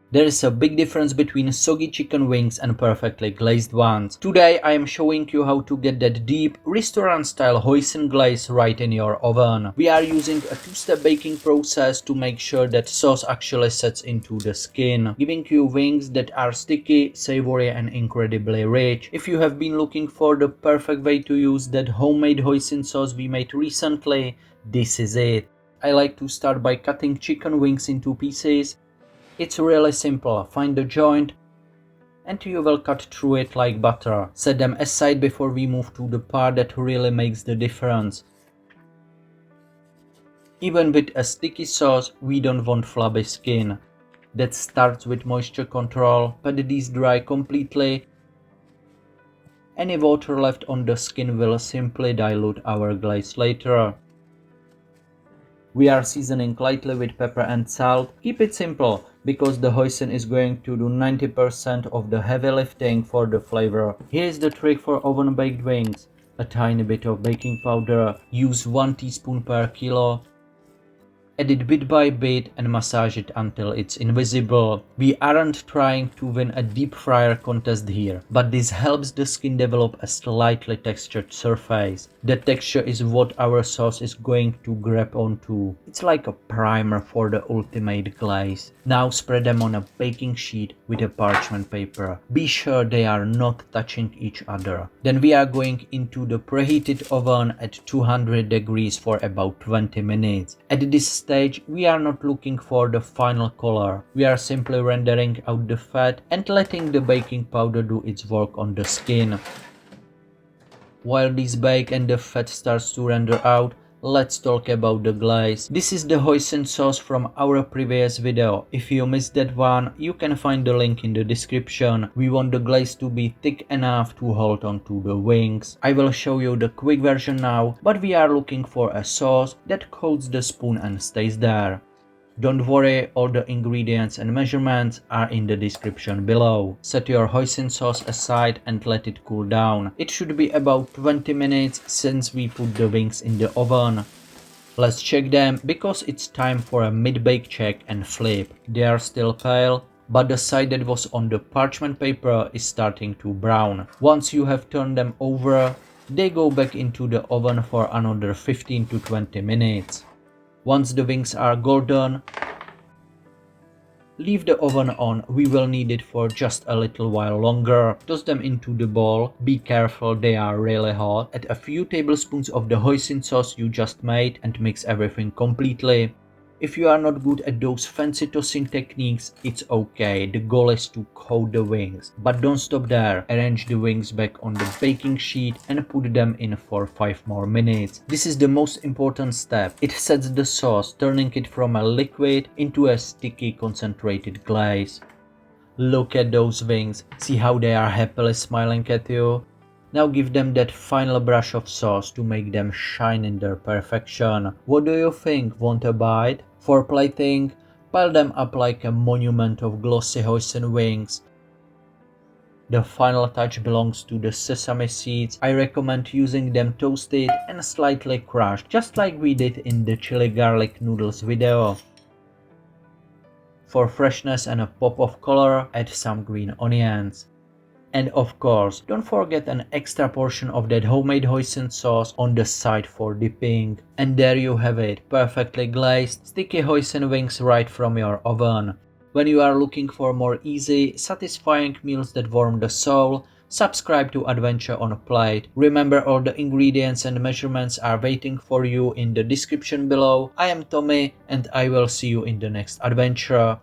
There is a big difference between soggy chicken wings and perfectly glazed ones. Today I am showing you how to get that deep, restaurant-style hoisin glaze right in your oven. We are using a two-step baking process to make sure that sauce actually sets into the skin, giving you wings that are sticky, savory and incredibly rich. If you have been looking for the perfect way to use that homemade hoisin sauce we made recently, this is it. I like to start by cutting chicken wings into pieces. It's really simple. Find the joint and you will cut through it like butter. Set them aside before we move to the part that really makes the difference. Even with a sticky sauce, we don't want flabby skin. That starts with moisture control. Pat these dry completely. Any water left on the skin will simply dilute our glaze later. We are seasoning lightly with pepper and salt. Keep it simple, because the hoisin is going to do 90% of the heavy lifting for the flavor. Here is the trick for oven baked wings. A tiny bit of baking powder. Use 1 teaspoon per kilo. Add it bit by bit and massage it until it's invisible. We aren't trying to win a deep fryer contest here, but this helps the skin develop a slightly textured surface. The texture is what our sauce is going to grab onto. It's like a primer for the ultimate glaze. Now spread them on a baking sheet with a parchment paper. Be sure they are not touching each other. Then we are going into the preheated oven at 200 degrees for about 20 minutes. At this stage, we are not looking for the final color. We are simply rendering out the fat and letting the baking powder do its work on the skin. While this bake and the fat starts to render out, let's talk about the glaze. This is the hoisin sauce from our previous video. If you missed that one, you can find the link in the description. We want the glaze to be thick enough to hold onto the wings. I will show you the quick version now, but we are looking for a sauce that coats the spoon and stays there. Don't worry, all the ingredients and measurements are in the description below. Set your hoisin sauce aside and let it cool down. It should be about 20 minutes since we put the wings in the oven. Let's check them because it's time for a mid-bake check and flip. They are still pale, but the side that was on the parchment paper is starting to brown. Once you have turned them over, they go back into the oven for another 15 to 20 minutes. Once the wings are golden, leave the oven on. We will need it for just a little while longer. Toss them into the bowl. Be careful, they are really hot. Add a few tablespoons of the hoisin sauce you just made and mix everything completely. If you are not good at those fancy tossing techniques, it's okay. The goal is to coat the wings. But don't stop there. Arrange the wings back on the baking sheet and put them in for 5 more minutes. This is the most important step. It sets the sauce, turning it from a liquid into a sticky concentrated glaze. Look at those wings. See how they are happily smiling at you? Now give them that final brush of sauce to make them shine in their perfection. What do you think? Want a bite? For plating, pile them up like a monument of glossy hoisin wings. The final touch belongs to the sesame seeds. I recommend using them toasted and slightly crushed, just like we did in the chili garlic noodles video. For freshness and a pop of color, add some green onions. And of course, don't forget an extra portion of that homemade hoisin sauce on the side for dipping. And there you have it, perfectly glazed, sticky hoisin wings right from your oven. When you are looking for more easy, satisfying meals that warm the soul, subscribe to Adventure on a Plate. Remember, all the ingredients and measurements are waiting for you in the description below. I am Tommy and I will see you in the next adventure.